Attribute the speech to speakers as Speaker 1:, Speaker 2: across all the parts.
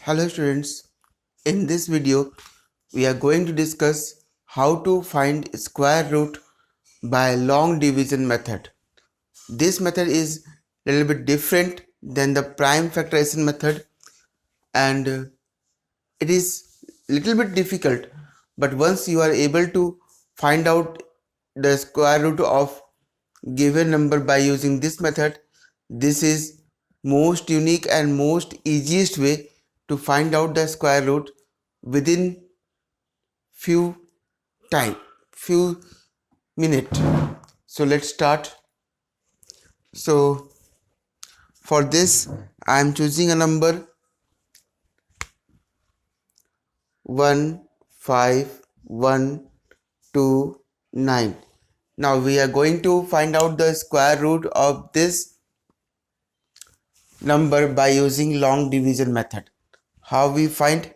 Speaker 1: Hello students, in this video we are going to discuss how to find square root by long division method. This method is a little bit different than the prime factorization method and it is little bit difficult, but once you are able to find out the square root of given number by using this method, this is most unique and most easiest way to find out the square root within few few minutes. So let's start. So for this I am choosing a number 15129. Now we are going to find out the square root of this number by using long division method. How we find?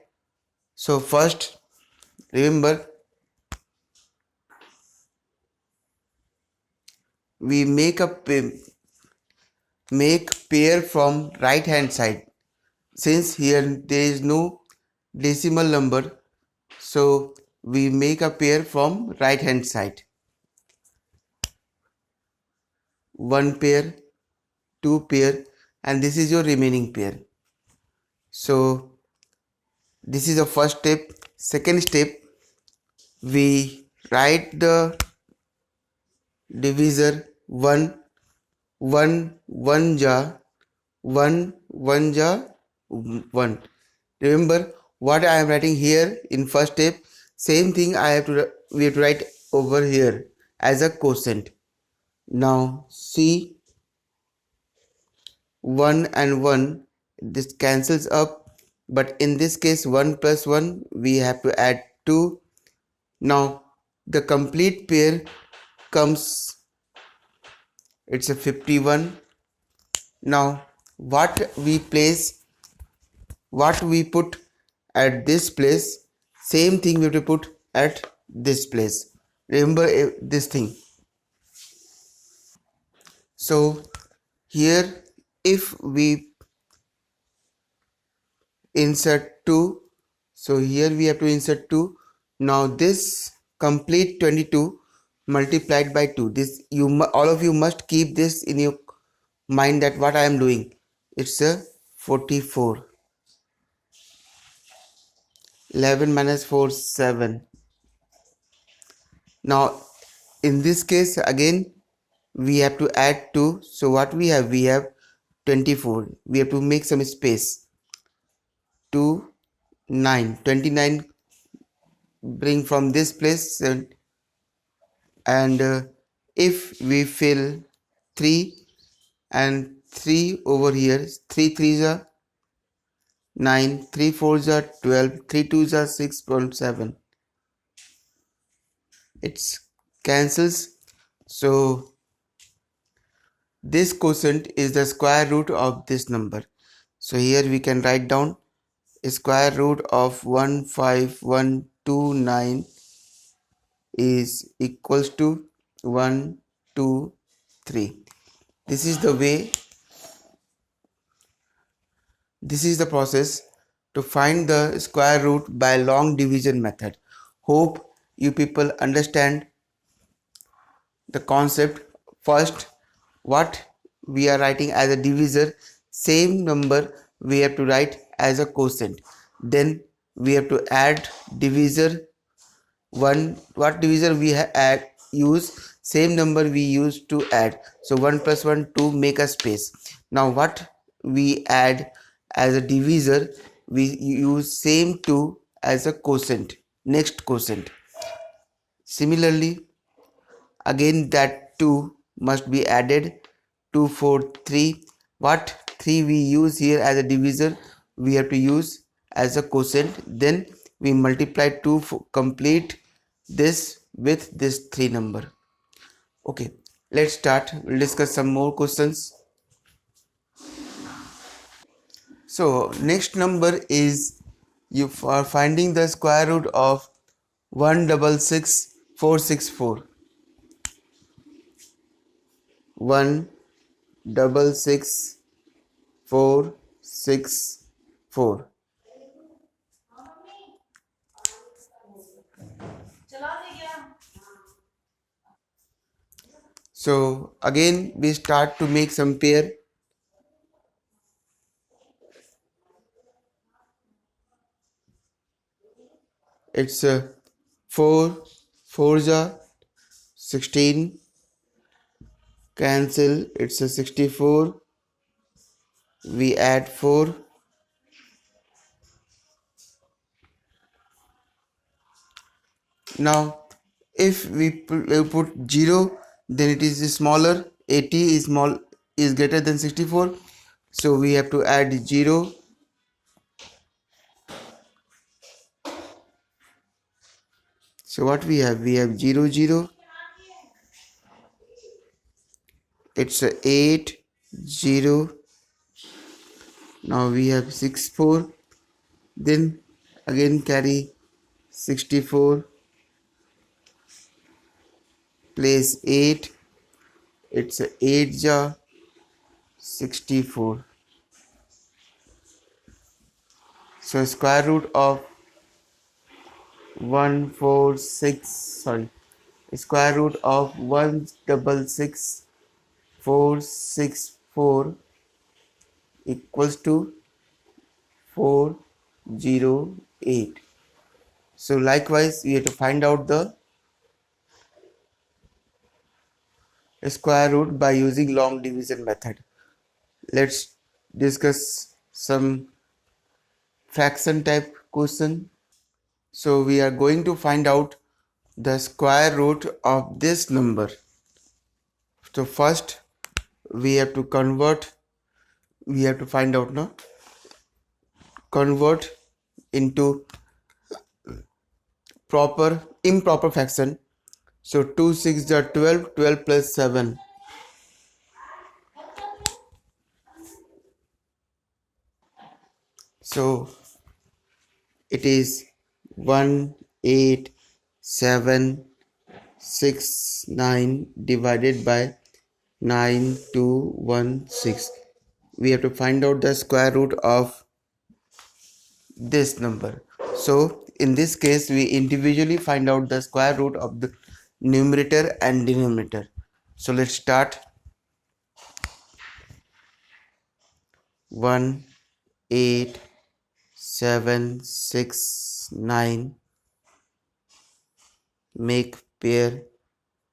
Speaker 1: So first, remember, we make pair from right hand side. Since here there is no decimal number, so we make a pair from right hand side. One pair, two pair, and this is your remaining pair. So this is the first step. Second step, we write the divisor 1 1 ja 1 ja 1. Remember what I am writing here in first step, same thing we have to write over here as a quotient. Now see 1 and 1, this cancels up, but in this case 1 plus 1 we have to add 2. Now the complete pair comes, it's a 51. Now what we put at this place, same thing we have to put at this place. Remember this thing. So here if we insert 2, so here we have to insert 2. Now this complete 22 multiplied by 2, this all of you must keep this in your mind that what I am doing, it's a 44. 11 minus 4 7. Now in this case again we have to add 2, so what we have 24. We have to make some space. 2 9 29 bring from this place, and if we fill 3 and 3 over here, 3 3s are 9, 3 4s are 12, 3 2s are 6.7. It's cancels. So this quotient is the square root of this number. So here we can write down square root of 15129 is equals to 1 2 3. This is the way, this is the process to find the square root by long division method. Hope you people understand the concept. First, what we are writing as a divisor, same number we have to write as a quotient. Then we have to add divisor 1. What divisor we add use, same number we used to add. So 1 plus 1 2, make a space. Now what we add as a divisor, we use same 2 as a quotient, next quotient. Similarly again that 2 must be added. 2 4 3. What 3 we use here as a divisor, we have to use as a quotient. Then we multiply 2 complete this with this 3 number. Okay, let's start. We'll discuss some more questions. So next number is, you are finding the square root of 166,464. 166,464. So again we start to make some pair. It's 4 4s are 16, cancel, it's a 64, we add 4. Now if we put 0, then it is smaller. 80 is small, is greater than 64, so we have to add 0. So what we have 0 0, it's a 8 0. Now we have 6 4, then again carry 64, place 8, it's a 8 jar 64. So square root of 146, sorry, square root of 166464 equals to 408. So likewise we have to find out the square root by using long division method. Let's discuss some fraction type question. So we are going to find out the square root of this number. So first we have to find out now, convert into improper fraction. So 2 6 are 12, 12 plus 7. So it is 18,769 divided by 9216. We have to find out the square root of this number. So in this case we individually find out the square root of the numerator and denominator. So let's start. 18,769, make pair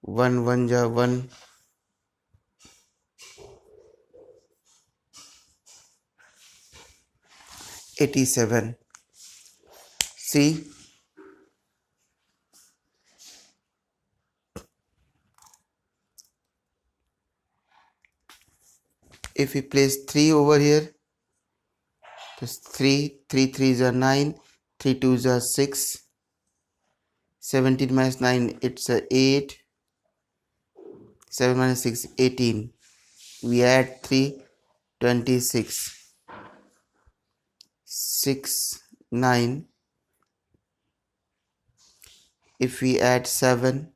Speaker 1: 1 1 ja 1, 87. See, if we place 3 over here, this 3 3s are 9, 3 2s are 6, 17 minus 9, it's a 8, 7 minus 6, 18. We add 3, 26, 6 9. If we add 7,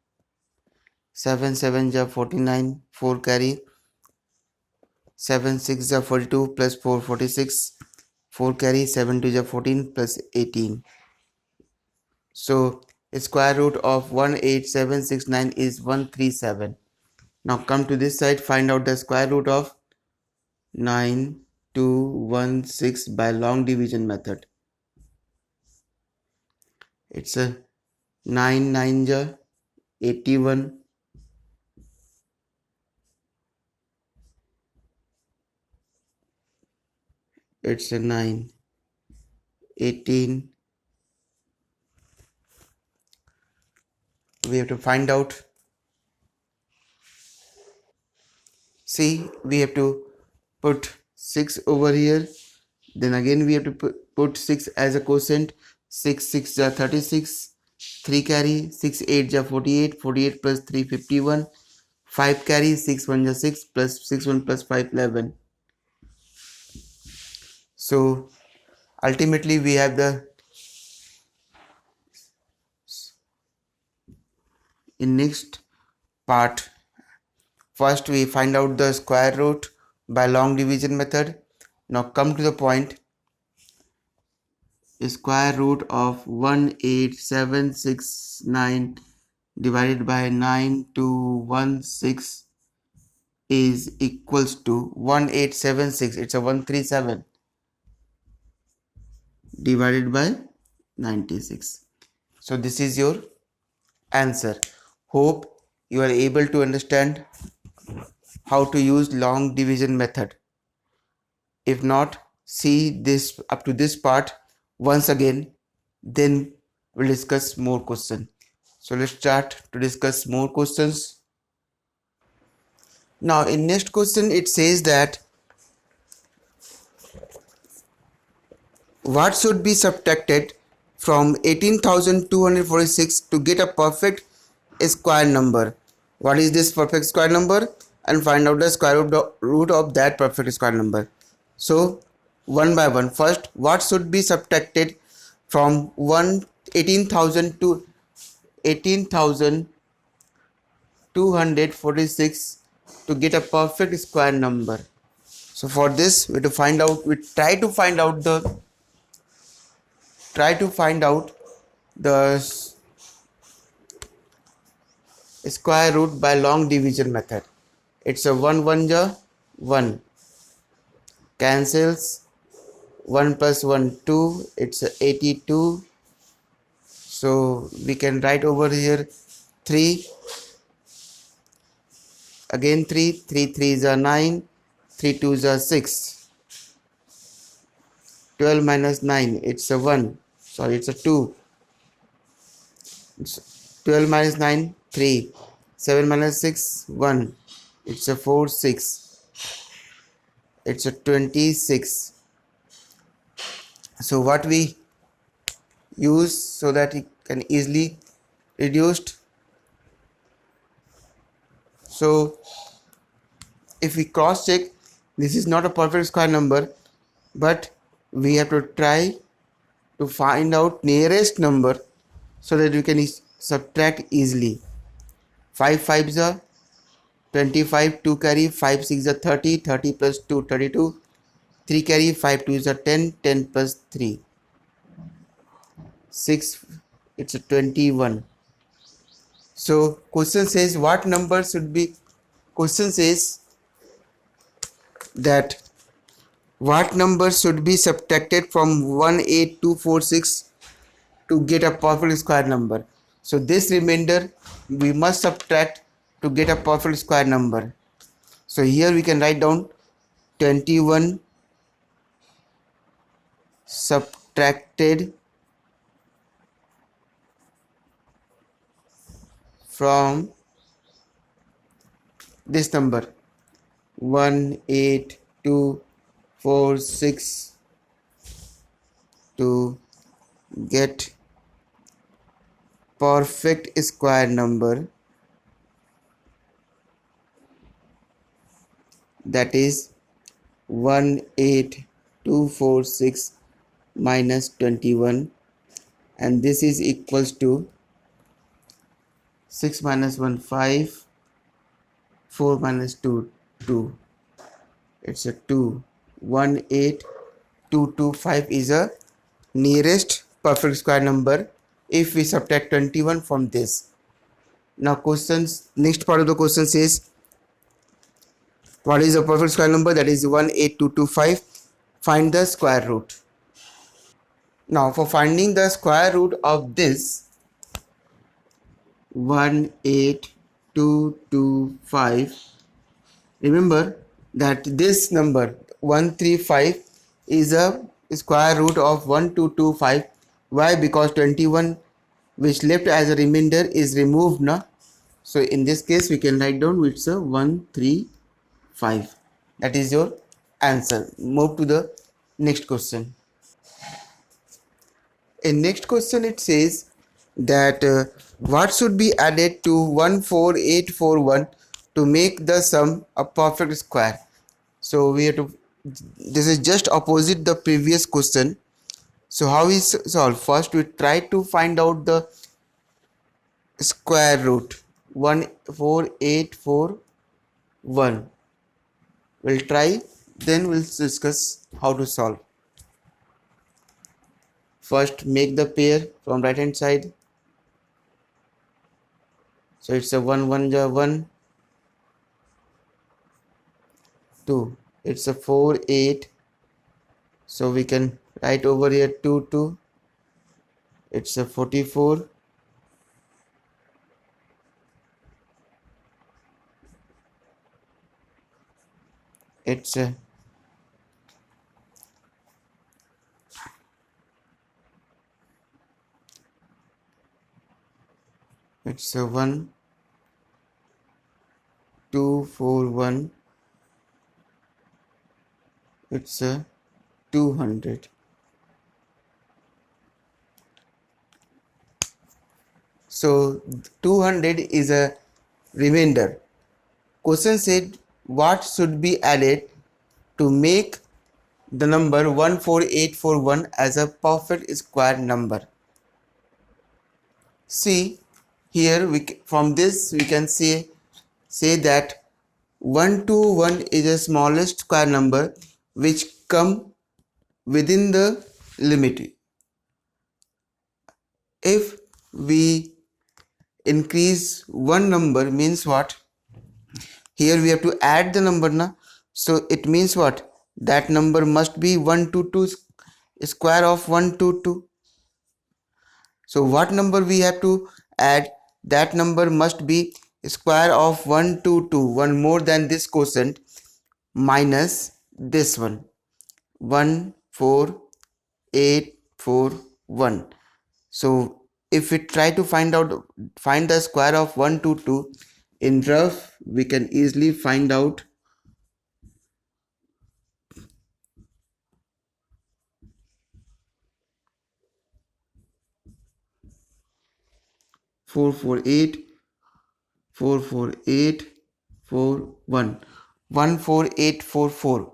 Speaker 1: 7 7 ja 49, 4 carry, 7 6 ja 42 plus 4 46, 4 carry, 7 2 ja 14 plus 18. So square root of 18769 is 137. Now come to this side, find out the square root of 9216 by long division method. It's a 9 9 ja 81, it's a 9, 18. We have to find out. See, we have to put 6 over here, then again we have to put 6 as a quotient. 6 6 ja 36, 3 carry, 6 8 ja 48, 48 plus 3 51, 5 carry, 6 1 ja 6 plus 6 1 plus 5 11. So ultimately we have the, in next part, first we find out the square root by long division method. Now come to the point, square root of 18769 divided by 9216 is equals to 1876. It's a 137 divided by 96. So this is your answer. Hope you are able to understand how to use long division method. If not, see this up to this part once again, then we'll discuss more questions. So let's start to discuss more questions. Now in next question it says that what should be subtracted from 18,246 to get a perfect square number? What is this perfect square number? And find out the square root of that perfect square number. So one by one. First, what should be subtracted from 18,000 to 18,246 to get a perfect square number? So for this, we try to find out the square root by long division method. It's a 1 1 ja 1 cancels, 1 plus 1 2, it's a 82. So we can write over here 3, again 3, 3 3 is a 9, 3 2 is a 6, 12 minus 9, it's a 1, sorry, it's a 2, it's 12 minus 9, 3, 7 minus 6, 1, it's a 4 6, it's a 26. So what we use so that it can easily reduced. So if we cross check, this is not a perfect square number, but we have to try to find out nearest number so that we can subtract easily. 5 5 is a 25, 2 carry, 5 6 is a 30, 30 plus 2 32, 3 carry, 5 2 is a 10, 10 plus 3 6, it's a 21. So question says what number should be, question says that what number should be subtracted from 18246 to get a perfect square number. So this remainder we must subtract to get a perfect square number. So here we can write down 21 subtracted from this number 18246 to get perfect square number, that is 18246 minus 21, and this is equals to 6 minus 1 5, 4 minus 2 2, it's a 2, 18225 is a nearest perfect square number if we subtract 21 from this. Now questions, next part of the question says what is the perfect square number, that is 18225. Find the square root. Now for finding the square root of this 18225, remember that this number 135 is a square root of 1225. Why? Because 21 which left as a remainder is removed now. So in this case we can write down it's a 135. That is your answer. Move to the next question. In next question it says that what should be added to 14841 to make the sum a perfect square. So we have to, this is just opposite the previous question. So how is solved? First we try to find out the square root 14841. We'll try, then we'll discuss how to solve. First make the pair from right hand side. So it's a 1 1 ja 1, 2. It's a 4, 8. So we can write over here 2, 2. It's a 44. It's a 1, 2, 4, 1. It's a 200. So 200 is a remainder. Question said what should be added to make the number 14841 as a perfect square number. See here from this we can say that 121 is the smallest square number which come within the limit. If we increase one number means what? Here we have to add the number na. So it means what? That number must be 122 square of 122. So what number we have to add? That number must be square of 122, one more than this quotient, minus this one, 14841. So if we try to find the square of 122 in rough, we can easily find out 448 44841 14844.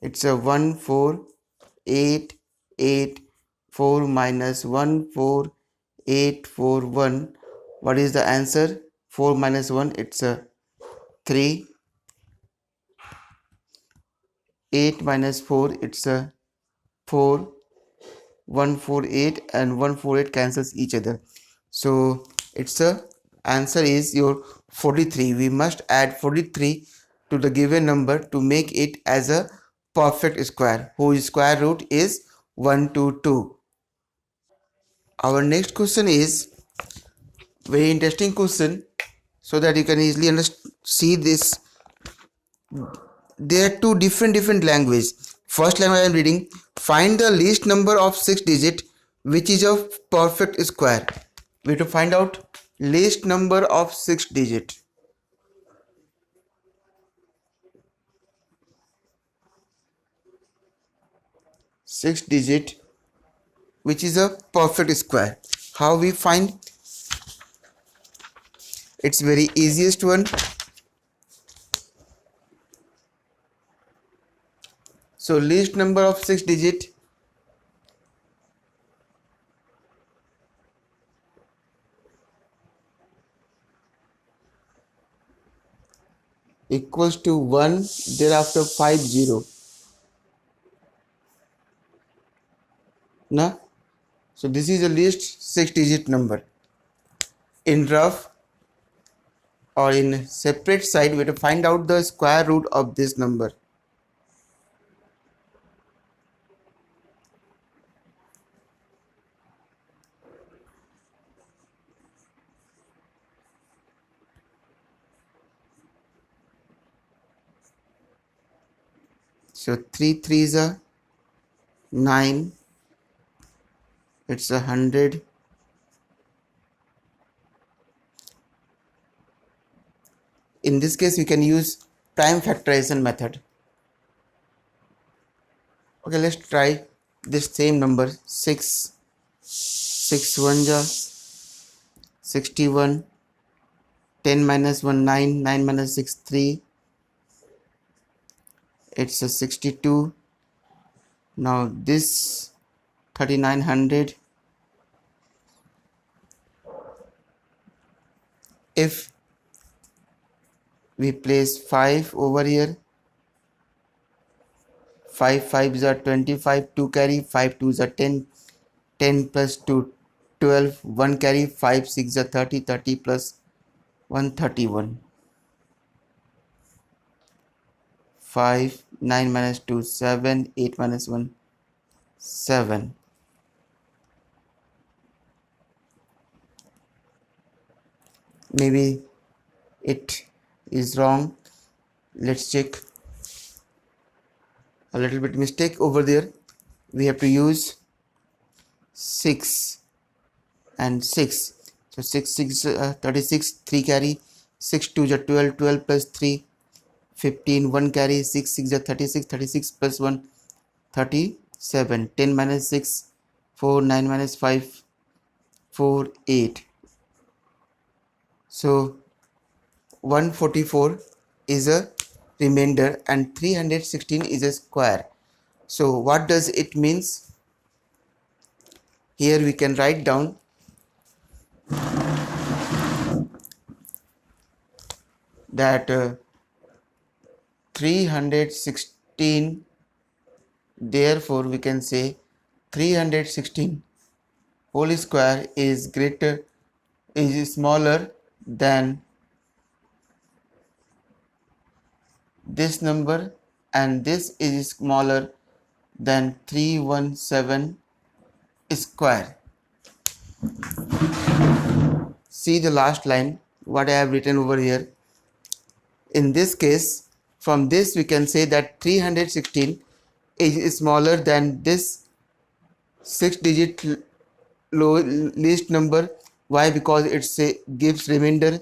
Speaker 1: It's a 14884 minus 14841. What is the answer? 4 minus 1, it's a 3. 8 minus 4, it's a 4. 148 and 148 cancels each other. So it's a answer is your 43. We must add 43 to the given number to make it as a perfect square whose square root is 122. Our next question is very interesting question, so that you can easily see this. There are two different languages. First language I am reading. Find the least number of 6 digit which is a perfect square. We have to find out least number of 6 digit. 6 digit which is a perfect square. How we find? It's very easiest one. So least number of 6 digit equals to 1, thereafter 50. Na? So this is the least 6 digit number. In rough or in separate side, we have to find out the square root of this number. So 3 3s are 9. It's 100. In this case, we can use prime factorization method. Okay, let's try this same number. 6 6 1 61. 10 minus 1 9. 9 minus 6 3. It's a 62. Now this 3900. If we place 5 over here, 5 5s are 25, 2 carry, 5 2s are 10, 10 plus 2 12, 1 carry, 5 6 are 30, 30 plus 1 31. 5, 9 minus 2, 7, 8 minus 1, 7. Maybe it is wrong. Let's check. A little bit mistake over there. We have to use 6 and 6. So 6, 6, 36, 3 carry, 6, 2 is 12, 12 plus 3, 15, 1 carry, 6, 6 is 36, 36 plus 1, 37, 10 minus 6, 4, 9 minus 5, 4, 8. So 144 is a remainder and 316 is a square. So what does it means? Here we can write down that 316, therefore we can say 316 whole square is smaller than this number, and this is smaller than 317 square. See the last line, what I have written over here. In this case, from this we can say that 316 is smaller than this 6-digit least number. Why? Because it gives remainder,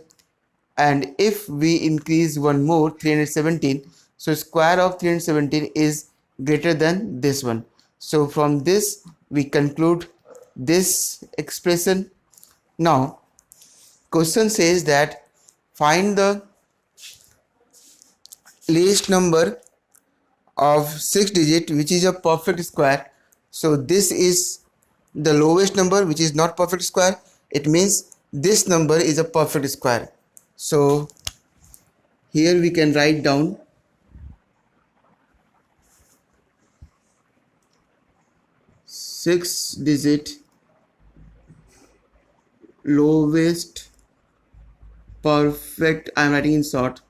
Speaker 1: and if we increase one more, 317, so square of 317 is greater than this one. So from this we conclude this expression. Now question says that find the least number of 6-digit which is a perfect square. So this is the lowest number which is not perfect square. It means this number is a perfect square. So here we can write down 6-digit lowest perfect, I am writing in short,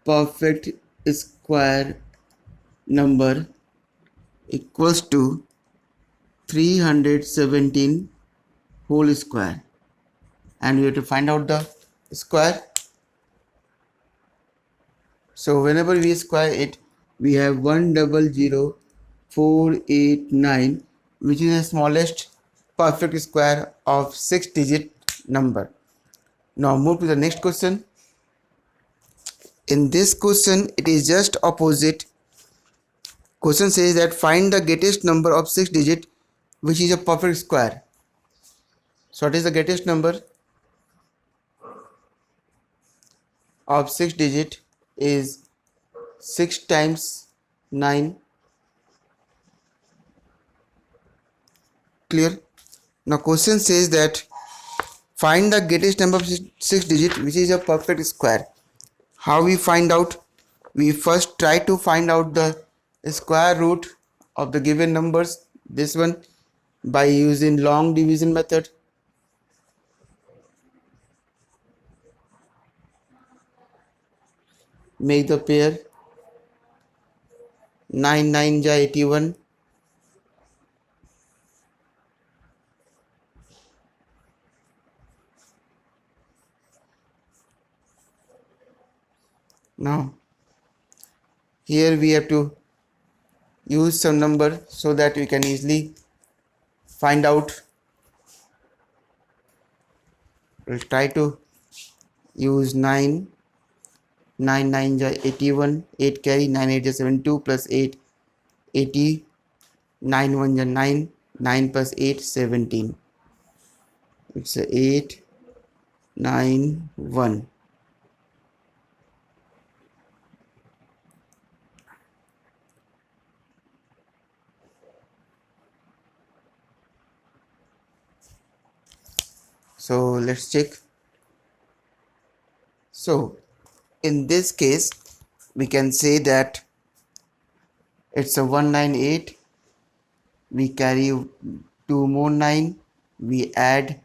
Speaker 1: perfect square number equals to 317 whole square, and we have to find out the square. So whenever we square it, we have 100,489, which is the smallest perfect square of 6-digit number. Now move to the next question. In this question, it is just opposite. Question says that find the greatest number of 6-digit which is a perfect square. So what is the greatest number of 6-digit? Is 6 times 9. Clear? Now question says that find the greatest number of 6-digit which is a perfect square. How we find out? We first try to find out the square root of the given numbers, this one, by using long division method. Make the pair 9 9 ja 81. Now here we have to use some number so that we can easily find out. We'll try to use 9 9 9 ja 81, 8 carry, 9 8 ja 72 plus 8 80, 9 1 ja 9, 9 plus 8 17. It's a 8 9 1. So let's check. So in this case we can say that it's a 198. We carry 2 more 9. We add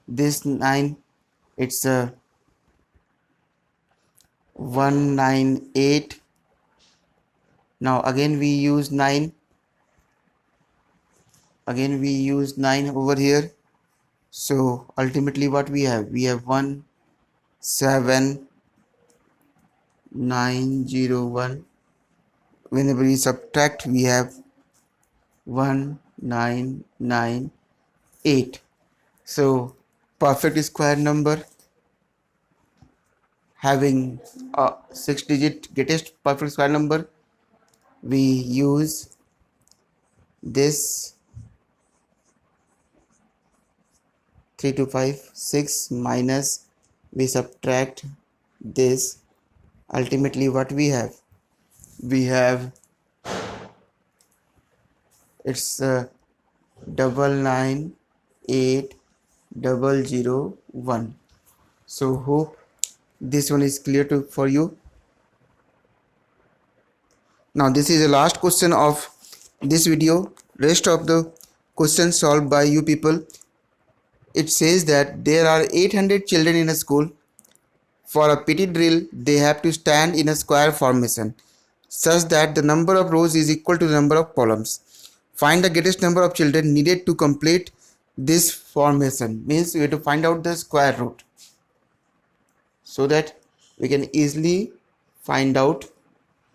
Speaker 1: this 9. It's a 198 Now again we use 9. Again we use 9 over here. So ultimately what we have? We have 17901. Whenever we subtract, we have 1998. So perfect square number having a 6-digit greatest perfect square number, we use this 3256 minus, we subtract this. Ultimately what we have? We have it's 998001. So hope this one is clear for you. Now this is the last question of this video. Rest of the questions solved by you people. It says that there are 800 children in a school. For a PT drill, they have to stand in a square formation such that the number of rows is equal to the number of columns. Find the greatest number of children needed to complete this formation. Means we have to find out the square root so that we can easily find out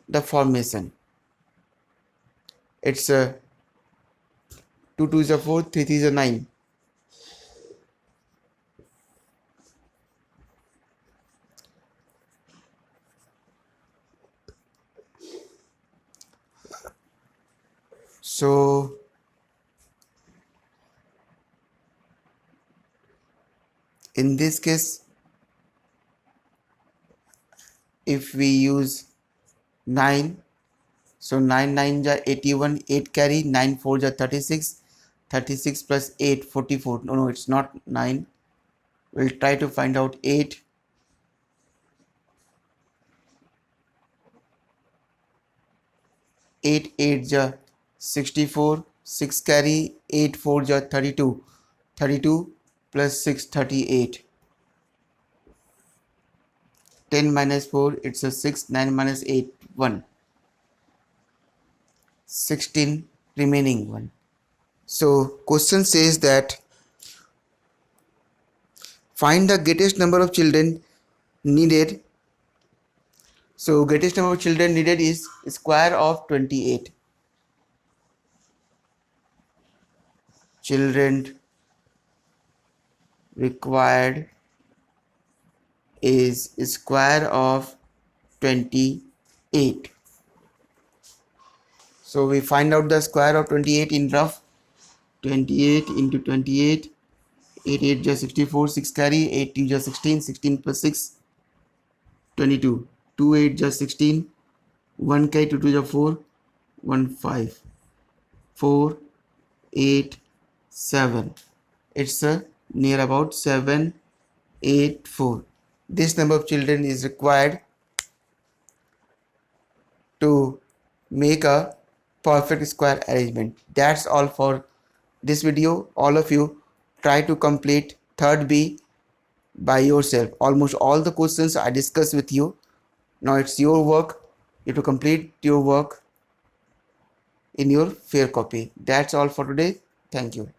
Speaker 1: the formation. It's 2 2 is 4, 3 3 is 9. So in this case, if we use 9, so 9 9 ja 81, 8 carry, 9 4 ja 36, 36 plus 8 44. No, it's not 9. We'll try to find out 8. 8 8 ja 64, 6 carry, 8 4 ja 32, 32 plus 6 38. 10 minus 4, it's a 6, 9 minus 8, 1. 16 remaining 1. So question says that find the greatest number of children needed. So greatest number of children needed is square of 28. Children required is square of 28. So we find out the square of 28 in rough. 28 into 28, 8 8 just 64, 6 carry, 8 2 just 16, 16 plus 6, 22, 2 8 just 16, 1 carry, 2 2 just 4, 1 5, 4 8 7. It's near about 7 8 4. This number of children is required to make a perfect square arrangement. That's all for this video. All of you try to complete third B by yourself. Almost all the questions I discussed with you. Now it's your work. You have to complete your work in your fair copy. That's all for today. Thank you.